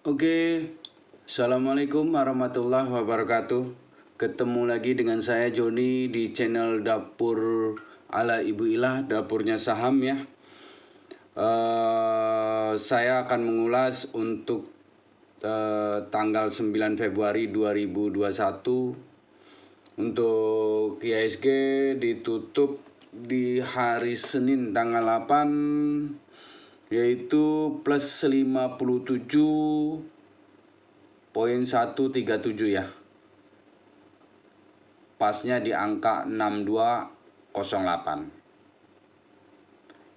Oke, Assalamualaikum warahmatullahi wabarakatuh. Ketemu lagi dengan saya Joni di channel Dapur ala Ibu Ilah, dapurnya saham ya. Saya akan mengulas untuk tanggal 9 Februari 2021. Untuk IHSG ditutup di hari Senin tanggal 8, yaitu plus 57,137 ya. Pasnya di angka 6208.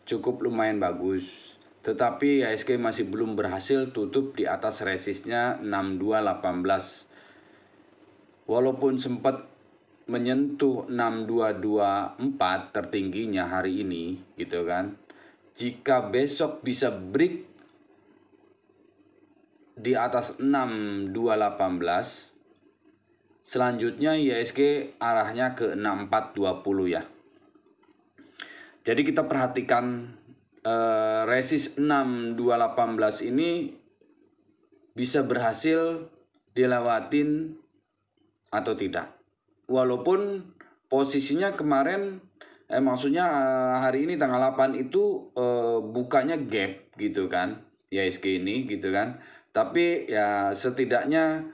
Cukup lumayan bagus. Tetapi IHSG masih belum berhasil tutup di atas resistnya 6218. Walaupun sempat menyentuh 6224 tertingginya hari ini gitu kan. Jika besok bisa break di atas 6218, selanjutnya IHSG arahnya ke 6420 ya. Jadi kita perhatikan resist 6218 ini bisa berhasil dilewatin atau tidak. Walaupun posisinya kemarin maksudnya hari ini tanggal 8 itu bukanya gap gitu kan, IHSG ini gitu kan. Tapi ya setidaknya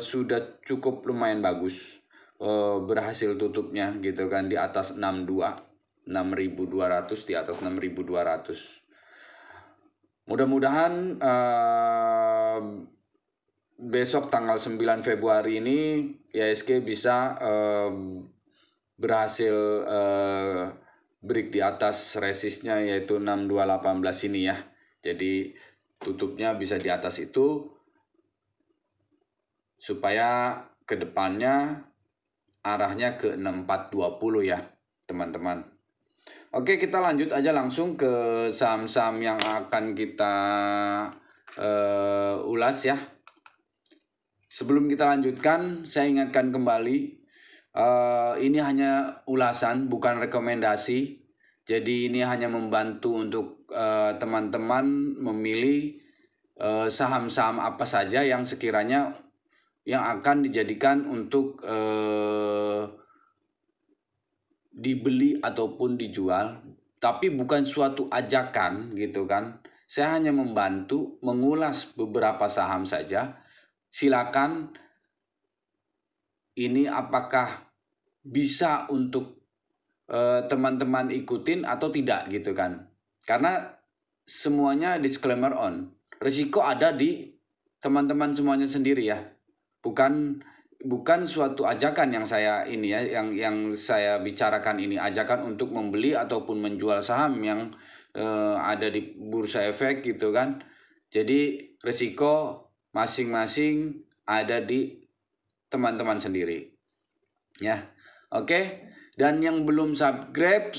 sudah cukup lumayan bagus berhasil tutupnya gitu kan di atas 6200, di atas 6200. Mudah-mudahan besok tanggal 9 Februari ini IHSG bisa berhasil break di atas resistnya, yaitu 6218 ini ya. Jadi tutupnya bisa di atas itu supaya kedepannya arahnya ke 6420 ya teman-teman. Oke, kita lanjut aja langsung ke saham-saham yang akan kita ulas ya. Sebelum kita lanjutkan, saya ingatkan kembali, ini hanya ulasan, bukan rekomendasi. Jadi ini hanya membantu untuk teman-teman memilih saham-saham apa saja yang sekiranya yang akan dijadikan untuk dibeli ataupun dijual. Tapi bukan suatu ajakan gitu kan. Saya hanya membantu mengulas beberapa saham saja. Silakan, ini apakah bisa untuk teman-teman ikutin atau tidak gitu kan. Karena semuanya disclaimer on. Risiko ada di teman-teman semuanya sendiri ya. Bukan suatu ajakan yang saya ini ya, yang saya bicarakan ini ajakan untuk membeli ataupun menjual saham yang ada di bursa efek gitu kan. Jadi risiko masing-masing ada di teman-teman sendiri ya. Oke, dan yang belum subscribe,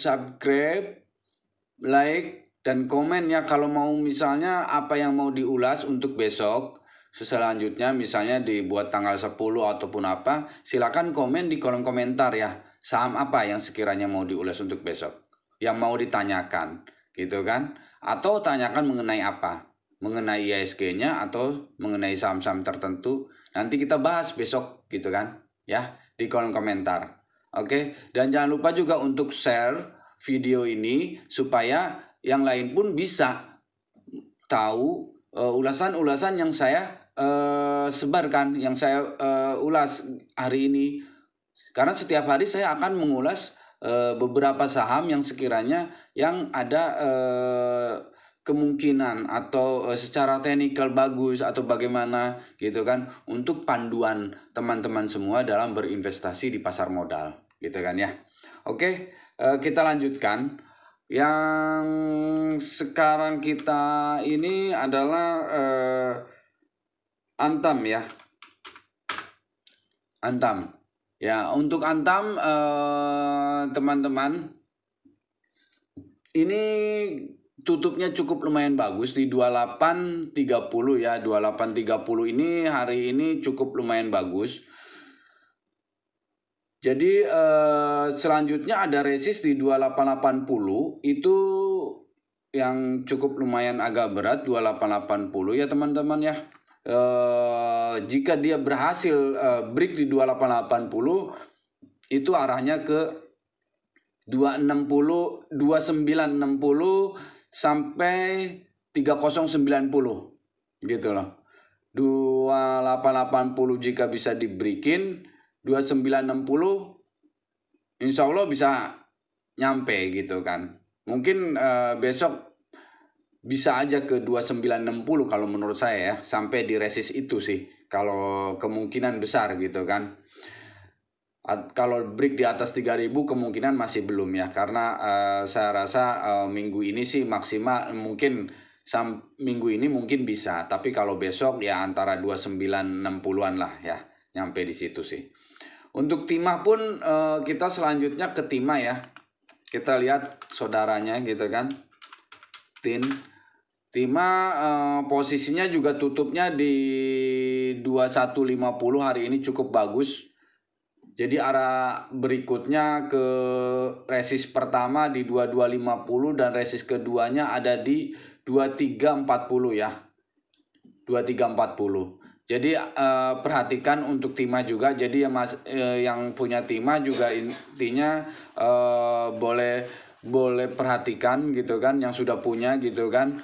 like dan komen ya. Kalau mau misalnya apa yang mau diulas untuk besok selanjutnya, misalnya dibuat tanggal 10 ataupun apa, silakan komen di kolom komentar ya. Saham apa yang sekiranya mau diulas untuk besok, yang mau ditanyakan gitu kan. Atau tanyakan mengenai apa, mengenai IHSG-nya atau mengenai saham-saham tertentu, nanti kita bahas besok gitu kan ya, di kolom komentar. Oke, dan jangan lupa juga untuk share video ini supaya yang lain pun bisa tahu ulasan-ulasan yang saya sebarkan, yang saya ulas hari ini. Karena setiap hari saya akan mengulas beberapa saham yang sekiranya yang ada kemungkinan atau secara teknikal bagus atau bagaimana gitu kan, untuk panduan teman-teman semua dalam berinvestasi di pasar modal gitu kan ya. Oke, kita lanjutkan. Yang sekarang kita ini adalah Antam ya. Antam. Ya, untuk Antam teman-teman, ini tutupnya cukup lumayan bagus di 2830 ya. 2830 ini hari ini cukup lumayan bagus. Jadi selanjutnya ada resist di 2880, itu yang cukup lumayan agak berat, 2880 ya teman-teman ya. jika dia berhasil break di 2880 itu arahnya ke 2960 sampai 3090 gitu loh. 2880 jika bisa dibreakin, 2960 insya Allah bisa nyampe gitu kan. Mungkin besok bisa aja ke 2960 kalau menurut saya ya, sampai di resist itu sih kalau kemungkinan besar gitu kan. Kalau break di atas 3000 kemungkinan masih belum ya, karena saya rasa minggu ini sih maksimal mungkin minggu ini mungkin bisa, tapi kalau besok ya antara 2960-an lah ya, nyampe di situ sih. Untuk timah pun kita selanjutnya ke timah ya. Kita lihat saudaranya gitu kan. Timah posisinya juga tutupnya di 2150 hari ini cukup bagus. Jadi arah berikutnya ke resist pertama di 2250 dan resist keduanya ada di 2340 ya. 2340. Jadi perhatikan untuk timah juga. Jadi yang punya timah juga intinya boleh perhatikan gitu kan, yang sudah punya gitu kan.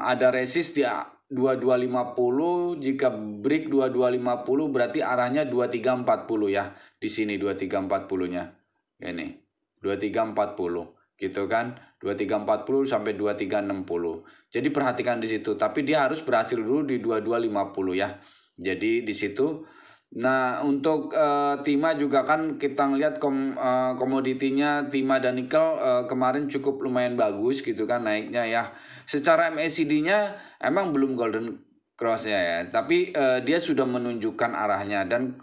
Ada resist di 2250, jika break 2250 berarti arahnya 2340 ya. Di sini 2340-nya. Ini 2340 gitu kan. 2340 sampai 2360. Jadi perhatikan di situ, tapi dia harus berhasil dulu di 2250 ya. Jadi di situ. Nah, untuk timah juga kan kita ngelihat komoditinya timah dan nikel kemarin cukup lumayan bagus gitu kan naiknya ya. Secara MACD-nya emang belum golden cross ya, tapi dia sudah menunjukkan arahnya dan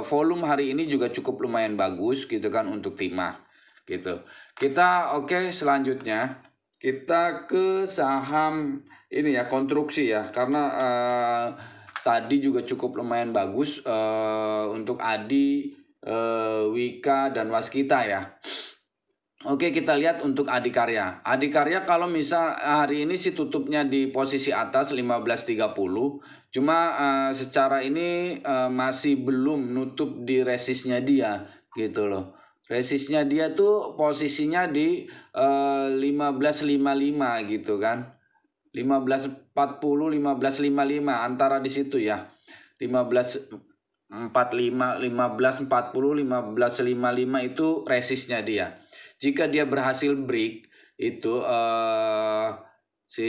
volume hari ini juga cukup lumayan bagus gitu kan untuk timah gitu. Kita selanjutnya kita ke saham ini ya, konstruksi ya, karena tadi juga cukup lumayan bagus untuk Adi, Wika dan Waskita ya. Oke, kita lihat untuk Adikarya. Adikarya kalau misal hari ini sih tutupnya di posisi atas 15.30. Cuma secara ini masih belum nutup di resistnya dia gitu loh. Resistnya dia tuh posisinya di 15.55 gitu kan. 15.40, 15.55 antara di situ ya. 15.45, 15.40, 15.55 itu resistnya dia. Jika dia berhasil break itu si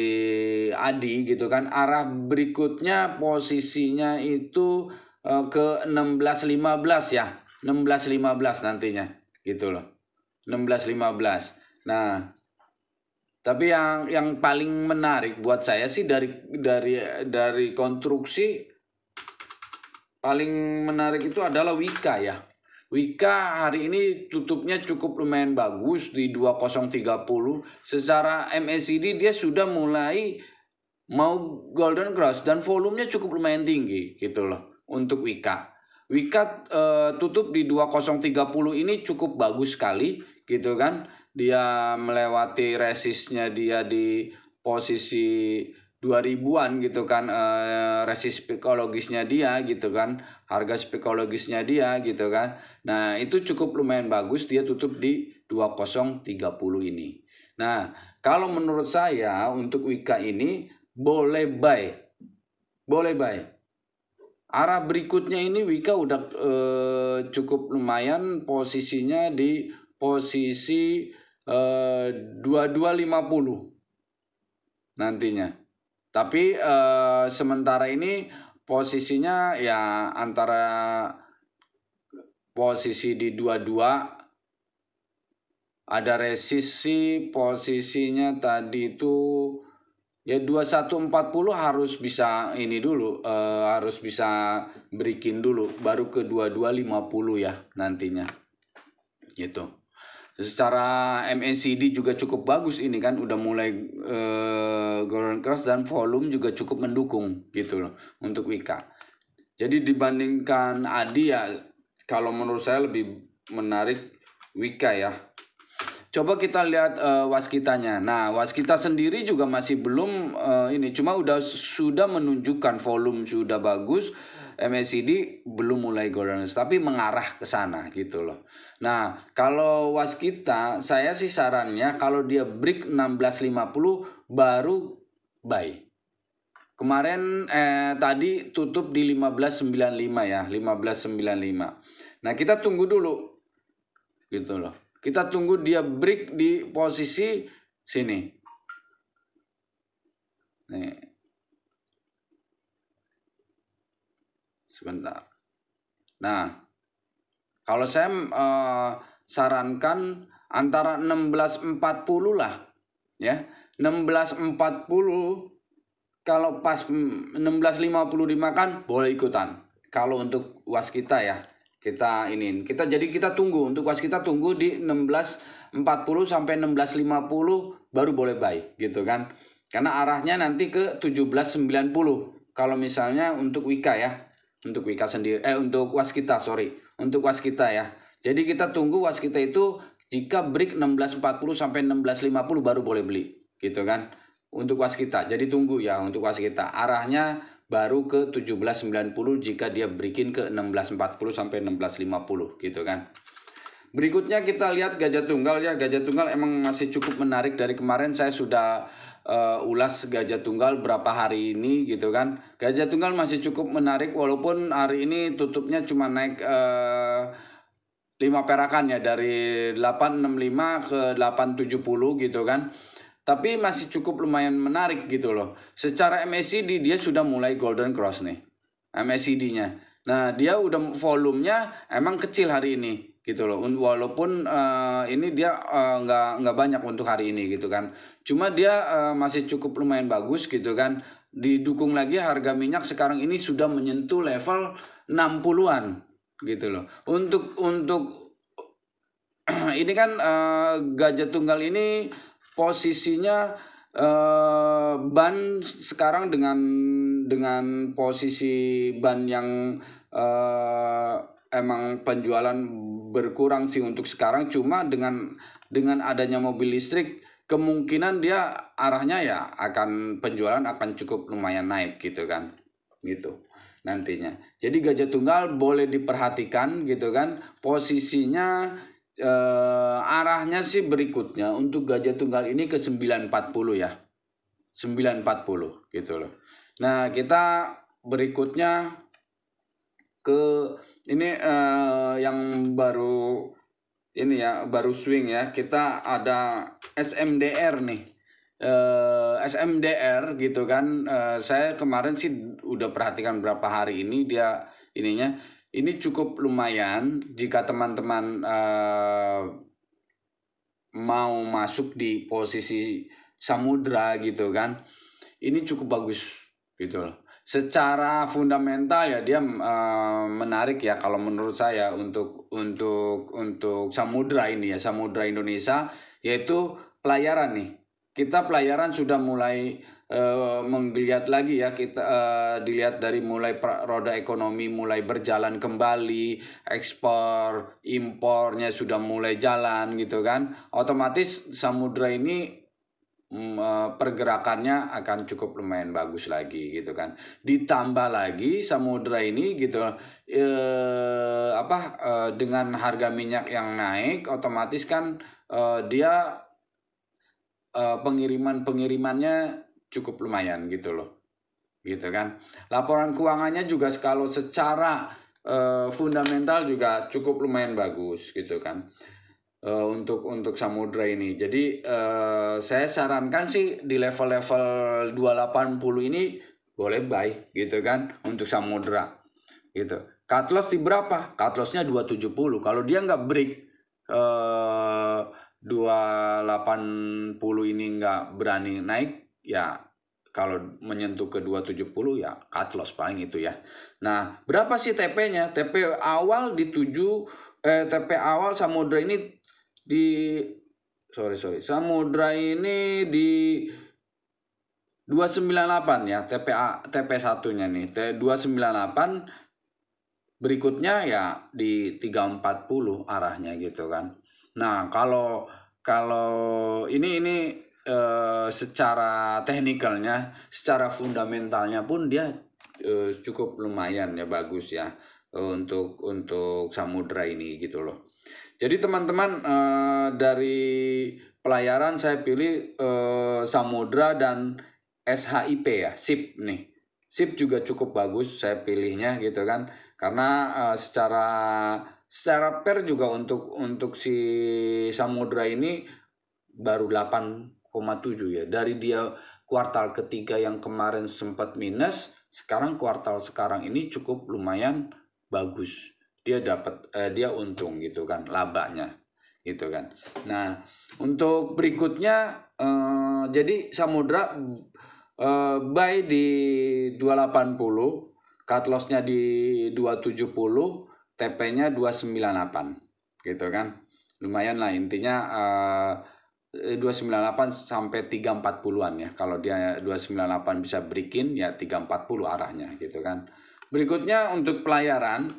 Adi gitu kan, arah berikutnya posisinya itu ke 16.15 ya. 16.15 nantinya gitu loh. 16.15. Nah, tapi yang paling menarik buat saya sih dari konstruksi paling menarik itu adalah Wika ya. Wika hari ini tutupnya cukup lumayan bagus di 2030. Secara MACD dia sudah mulai mau golden cross dan volumenya cukup lumayan tinggi gitu loh untuk Wika. Wika tutup di 2030 ini cukup bagus sekali gitu kan. Dia melewati resistnya dia di posisi 2000-an gitu kan, resist psikologisnya dia gitu kan, harga psikologisnya dia gitu kan. Nah, itu cukup lumayan bagus, dia tutup di 2030 ini. Nah, kalau menurut saya untuk Wika ini boleh buy. Boleh buy. Arah berikutnya ini Wika udah cukup lumayan posisinya di posisi 2250 nantinya. Tapi sementara ini posisinya ya antara posisi di 22, ada resisi posisinya tadi itu ya 2140 harus bisa ini dulu, harus bisa breaking dulu baru ke 2250 ya nantinya gitu. Secara MACD juga cukup bagus ini kan, udah mulai golden cross dan volume juga cukup mendukung gitu loh untuk Wika. Jadi dibandingkan Adi ya, kalau menurut saya lebih menarik Wika ya. Coba kita lihat waskitanya. Nah, waskita sendiri juga masih belum ini, cuma sudah menunjukkan volume sudah bagus, MACD belum mulai golden, tapi mengarah ke sana gitu loh. Nah, kalau waskita saya sih sarannya kalau dia break 1650 baru buy. Kemarin tadi tutup di 1595 ya, 1595. Nah, kita tunggu dulu gitu loh. Kita tunggu dia break di posisi sini. Nih. Sebentar. Nah, kalau saya sarankan antara 1640 lah ya. 1640 kalau pas 1655 kan boleh ikutan. Kalau untuk waskita ya. Jadi kita tunggu untuk waskita tunggu di 1640 sampai 1650 baru boleh buy gitu kan. Karena arahnya nanti ke 1790 kalau misalnya untuk Wika ya. Untuk Wika sendiri untuk waskita untuk waskita ya. Jadi kita tunggu waskita itu jika break 1640 sampai 1650 baru boleh beli gitu kan. Untuk waskita. Jadi tunggu ya untuk waskita. Arahnya baru ke 1790 jika dia breakin ke 1640 sampai 1650 gitu kan. Berikutnya kita lihat gajah tunggal ya. Gajah tunggal emang masih cukup menarik. Dari kemarin saya sudah ulas gajah tunggal berapa hari ini gitu kan. Gajah tunggal masih cukup menarik walaupun hari ini tutupnya cuma naik 5 perakan ya, dari 865 ke 870 gitu kan. Tapi masih cukup lumayan menarik gitu loh. Secara MACD dia sudah mulai golden cross nih. MACD-nya. Nah, dia udah volumenya emang kecil hari ini gitu loh. Walaupun ini dia nggak banyak untuk hari ini gitu kan. Cuma dia masih cukup lumayan bagus gitu kan. Didukung lagi harga minyak sekarang ini sudah menyentuh level 60-an gitu loh. Untuk ini kan gajah tunggal ini posisinya ban sekarang dengan posisi ban yang emang penjualan berkurang sih untuk sekarang, cuma dengan adanya mobil listrik kemungkinan dia arahnya ya penjualan akan cukup lumayan naik gitu kan gitu nantinya. Jadi gajah tunggal boleh diperhatikan gitu kan posisinya. Arahnya sih berikutnya untuk gajah tunggal ini ke 940 ya. 940 gitu loh. Nah, kita berikutnya ke ini yang baru ini ya, baru swing ya. Kita ada SMDR nih. SMDR gitu kan. Saya kemarin sih udah perhatikan berapa hari ini dia ininya. Ini cukup lumayan jika teman-teman mau masuk di posisi samudra gitu kan. Ini cukup bagus gitu loh. Secara fundamental ya dia menarik ya kalau menurut saya untuk samudra ini ya, Samudra Indonesia, yaitu pelayaran nih. Kita pelayaran sudah mulai menggeliat lagi ya, kita dilihat dari mulai roda ekonomi mulai berjalan kembali, ekspor impornya sudah mulai jalan gitu kan, otomatis samudra ini pergerakannya akan cukup lumayan bagus lagi gitu kan. Ditambah lagi samudra ini gitu dengan harga minyak yang naik, otomatis kan dia pengirimannya cukup lumayan gitu loh, gitu kan. Laporan keuangannya juga kalau secara fundamental juga cukup lumayan bagus gitu kan untuk samudra ini. Jadi saya sarankan sih di level-level 280 ini boleh buy gitu kan untuk samudra gitu. Cut loss di berapa? Cut lossnya 270. Kalau dia nggak break 280 ini nggak berani naik ya, kalau menyentuh ke 270 ya cut loss paling itu ya. Nah, berapa sih TP-nya? TP awal TP awal samudra ini samudra ini di 298 ya, TP satunya nih 298, berikutnya ya di 340 arahnya gitu kan. Nah, kalau kalau ini secara teknikalnya, secara fundamentalnya pun dia cukup lumayan ya, bagus ya untuk samudra ini gitu loh. Jadi teman-teman, dari pelayaran saya pilih samudra dan SHIP ya, SIP nih. SIP juga cukup bagus saya pilihnya gitu kan, karena secara per juga untuk si samudra ini baru 8,7 ya. Dari dia kuartal ketiga yang kemarin sempat minus, sekarang kuartal sekarang ini cukup lumayan bagus. Dia dia untung gitu kan, labanya gitu kan. Nah, untuk berikutnya jadi samudra buy di 280, cut loss-nya di 270, TP-nya 298 gitu kan. Lumayan lah intinya, 298 sampai 340-an ya. Kalau dia 298 bisa break-in ya 340 arahnya gitu kan. Berikutnya untuk pelayaran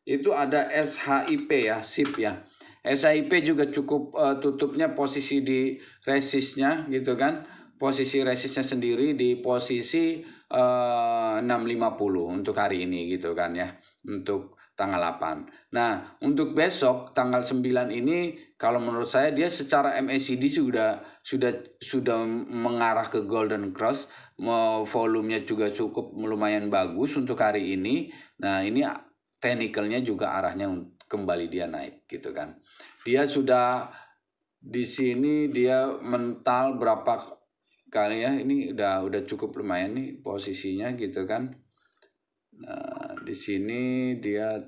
itu ada SHIP ya, SIP ya. SHIP juga cukup tutupnya posisi di resistnya gitu kan. Posisi resistnya sendiri di posisi 650 untuk hari ini gitu kan ya. Untuk tanggal 8. Nah, untuk besok tanggal 9 ini kalau menurut saya dia secara MACD sudah mengarah ke Golden Cross. Volumenya juga cukup lumayan bagus untuk hari ini. Nah, ini teknikalnya juga arahnya kembali dia naik gitu kan. Dia sudah di sini dia mental berapa kali ya, ini udah cukup lumayan nih posisinya gitu kan. Nah, di sini dia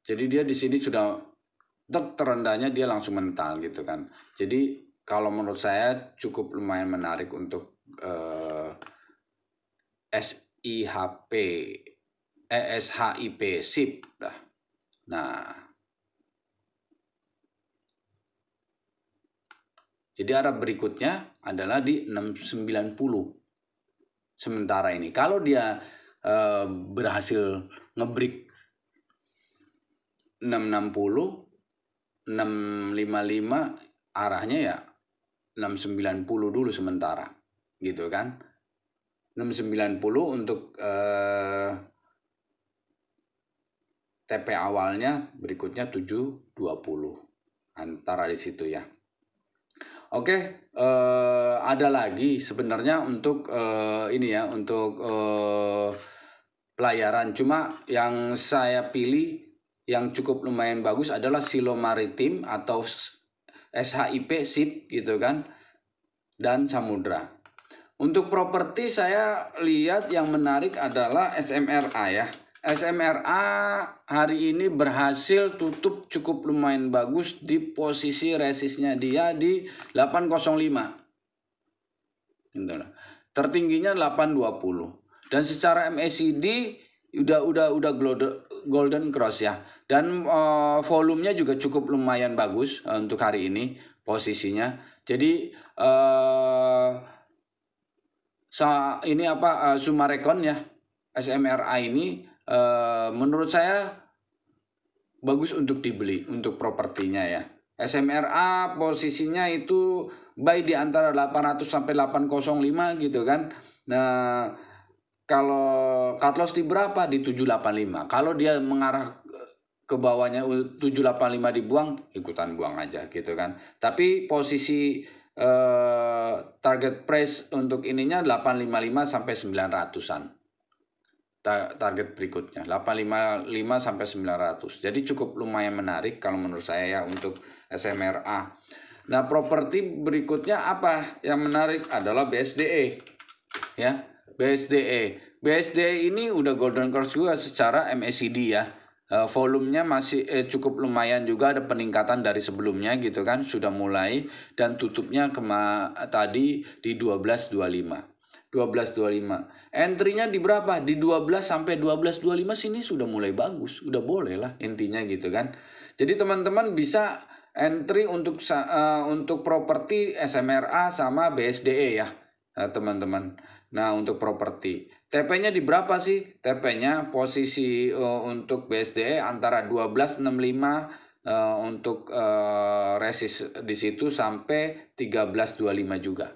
jadi dia di sini sudah terendahnya dia langsung mental gitu kan. Jadi kalau menurut saya cukup lumayan menarik untuk SHIP SIP dah. Nah, jadi arah berikutnya adalah di 690 sementara ini. Kalau dia berhasil ngebreak 660, 655, arahnya ya 690 dulu sementara gitu kan. 690 untuk TP awalnya, berikutnya 720 antara di situ ya. Oke, ada lagi sebenarnya untuk ini ya, untuk pelayaran. Cuma yang saya pilih yang cukup lumayan bagus adalah Silo Maritim atau SHIP SIP gitu kan, dan Samudra. Untuk properti saya lihat yang menarik adalah SMRA ya. SMRA hari ini berhasil tutup cukup lumayan bagus di posisi resistnya dia di 805. Gitu. Tertingginya 820. Dan secara MACD udah golden cross ya. Dan volumenya juga cukup lumayan bagus untuk hari ini posisinya. Jadi ini Sumarekon ya, SMRA ini menurut saya bagus untuk dibeli untuk propertinya ya. SMRA posisinya itu buy di antara 800 sampai 805 gitu kan. Nah, kalau cut loss di berapa? Di 785. Kalau dia mengarah ke bawahnya 785 dibuang, ikutan buang aja gitu kan. Tapi posisi target price untuk ininya 855 sampai 900-an. Target berikutnya 855 sampai 900. Jadi cukup lumayan menarik kalau menurut saya ya untuk SMRA. Nah, properti berikutnya apa yang menarik adalah BSDE. Ya, BSDE ini udah golden cross juga secara MACD ya. Volumenya masih cukup lumayan juga, ada peningkatan dari sebelumnya gitu kan, sudah mulai, dan tutupnya tadi di 1225. Entry-nya di berapa? Di 12 sampai 1225 sini sudah mulai bagus, udah boleh lah intinya gitu kan. Jadi teman-teman bisa entry untuk properti SMRA sama BSDE ya teman-teman. Nah, untuk properti. TP-nya di berapa sih? TP-nya posisi untuk BSDE antara 1265 untuk resist di situ sampai 1325 juga.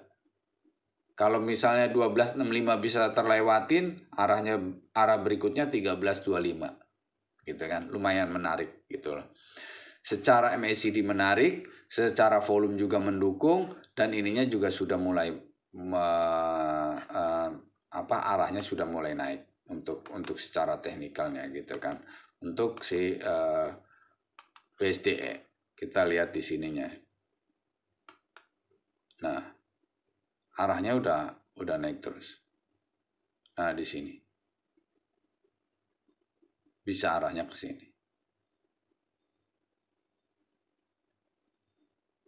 Kalau misalnya 1265 bisa terlewatin, arah berikutnya 1325. Gitu kan. Lumayan menarik gitu loh. Secara MACD menarik, secara volume juga mendukung, dan ininya juga sudah mulai arahnya sudah mulai naik untuk secara teknikalnya gitu kan. Untuk si BSDE kita lihat di sininya. Nah, arahnya udah naik terus. Nah, di sini bisa arahnya ke sini.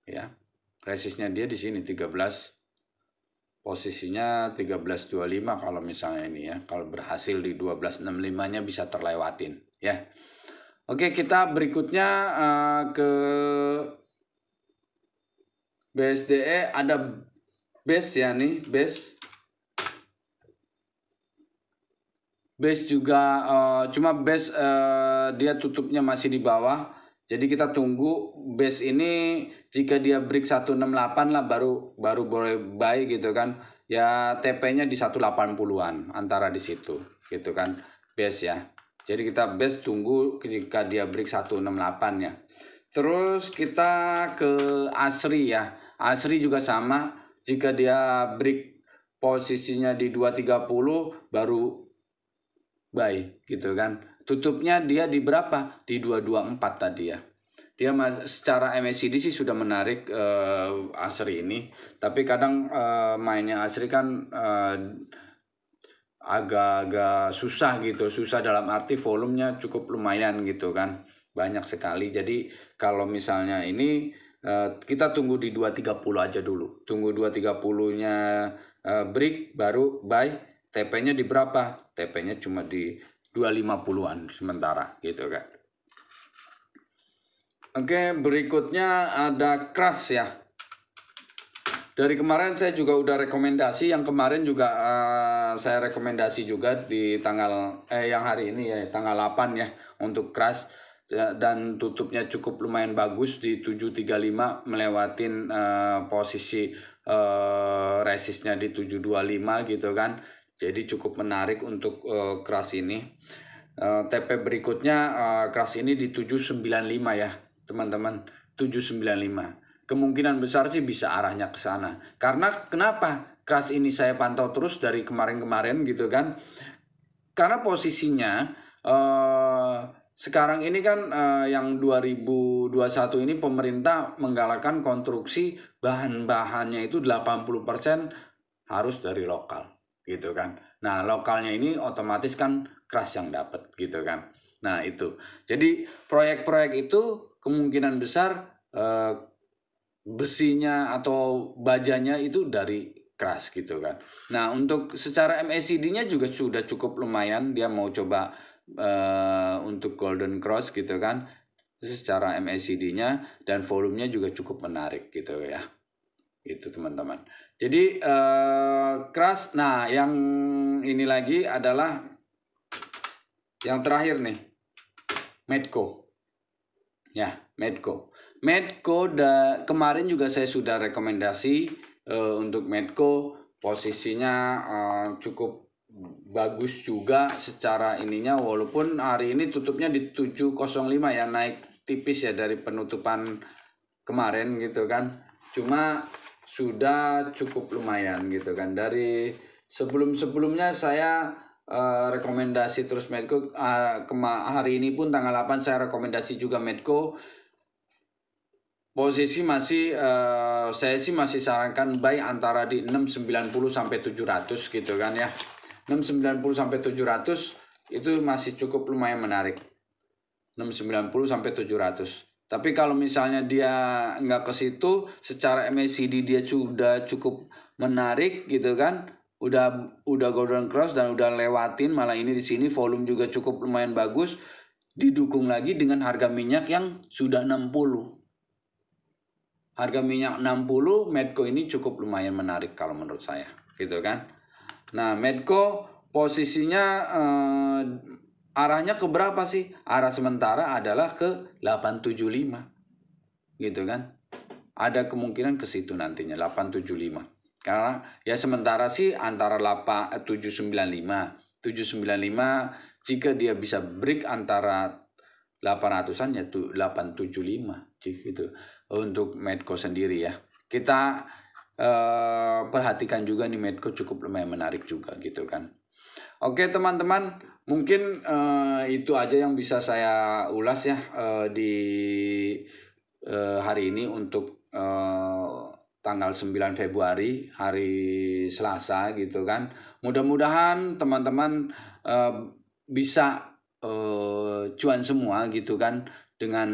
Ya. Resistnya dia di sini 13, posisinya 1325 kalau misalnya ini ya. Kalau berhasil di 1265-nya bisa terlewatin ya. Oke, kita berikutnya ke BSDE. Ada base ya nih, base juga cuma base dia tutupnya masih di bawah. Jadi kita tunggu base ini jika dia break 168 lah baru boleh buy gitu kan. Ya TP-nya di 180-an antara di situ gitu kan base ya. Jadi kita base tunggu jika dia break 168 ya. Terus kita ke ASRI ya. ASRI juga sama, jika dia break posisinya di 230 baru buy gitu kan. Tutupnya dia di berapa? Di 224 tadi ya. Dia secara MACD sih sudah menarik ASRI ini, tapi kadang mainnya ASRI kan agak-agak susah gitu. Susah dalam arti volumenya cukup lumayan gitu kan, banyak sekali. Jadi kalau misalnya ini kita tunggu di 230 aja dulu. Tunggu 230-nya break baru buy. TP-nya di berapa? TP-nya cuma di 250-an sementara gitu kan. Oke, berikutnya ada Crush ya. Dari kemarin saya juga udah rekomendasi, yang kemarin juga saya rekomendasi juga di tanggal yang hari ini ya, tanggal 8 ya, untuk Crush, dan tutupnya cukup lumayan bagus di 735, melewatin posisi resistnya di 725 gitu kan. Jadi cukup menarik untuk Crush ini. TP berikutnya Crush ini di 795 ya teman-teman, 795. Kemungkinan besar sih bisa arahnya ke sana. Karena kenapa Crush ini saya pantau terus dari kemarin-kemarin gitu kan. Karena posisinya sekarang ini kan yang 2021 ini pemerintah menggalakkan konstruksi bahan-bahannya itu 80% harus dari lokal gitu kan. Nah, lokalnya ini otomatis kan Crush yang dapat gitu kan. Nah, itu. Jadi proyek-proyek itu kemungkinan besar besinya atau bajanya itu dari Crush gitu kan. Nah, untuk secara MACD-nya juga sudah cukup lumayan. Dia mau coba untuk Golden Cross gitu kan. Secara MACD-nya dan volumenya juga cukup menarik gitu ya. Itu teman-teman. Jadi Crush. Nah, yang ini lagi adalah yang terakhir nih, Medco. Ya, Medco. Kemarin juga saya sudah rekomendasi untuk Medco, posisinya cukup bagus juga secara ininya, walaupun hari ini tutupnya di 705 ya, naik tipis ya dari penutupan kemarin gitu kan. Cuma sudah cukup lumayan gitu kan. Dari sebelum-sebelumnya saya rekomendasi terus Medco, hari ini pun tanggal 8 saya rekomendasi juga Medco. Posisi masih saya sih masih sarankan buy antara di 690 sampai 700 gitu kan ya. 690 sampai 700 itu masih cukup lumayan menarik. 690 sampai 700. Tapi kalau misalnya dia nggak ke situ, secara MACD dia sudah cukup menarik gitu kan. Udah Golden Cross dan udah lewatin, malah ini di sini volume juga cukup lumayan bagus. Didukung lagi dengan harga minyak yang sudah 60. Harga minyak 60, Medco ini cukup lumayan menarik kalau menurut saya, gitu kan. Nah, Medco posisinya arahnya ke berapa sih? Arah sementara adalah ke 875. Gitu kan? Ada kemungkinan ke situ nantinya 875. Karena ya sementara sih antara 795. 795 jika dia bisa break antara 800-an ya 875 gitu untuk Medco sendiri ya. Kita perhatikan juga nih, Medco cukup lumayan menarik juga gitu kan. Oke teman-teman, mungkin itu aja yang bisa saya ulas ya di hari ini untuk tanggal 9 Februari, hari Selasa gitu kan. Mudah-mudahan teman-teman bisa cuan semua gitu kan dengan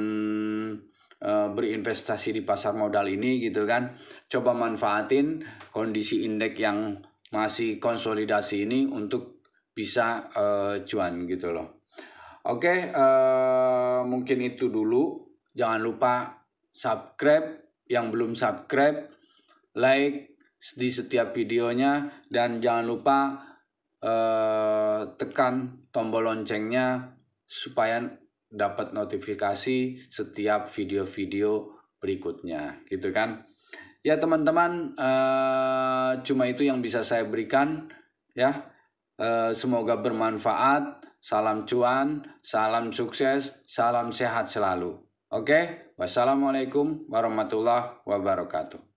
berinvestasi di pasar modal ini gitu kan. Coba manfaatin kondisi indeks yang masih konsolidasi ini untuk bisa cuan gitu loh. Oke, mungkin itu dulu. Jangan lupa subscribe yang belum subscribe, like di setiap videonya, dan jangan lupa tekan tombol loncengnya supaya dapat notifikasi setiap video-video berikutnya gitu kan. Ya teman-teman, cuma itu yang bisa saya berikan ya. Semoga bermanfaat. Salam cuan, salam sukses, salam sehat selalu. Oke, wassalamualaikum warahmatullahi wabarakatuh.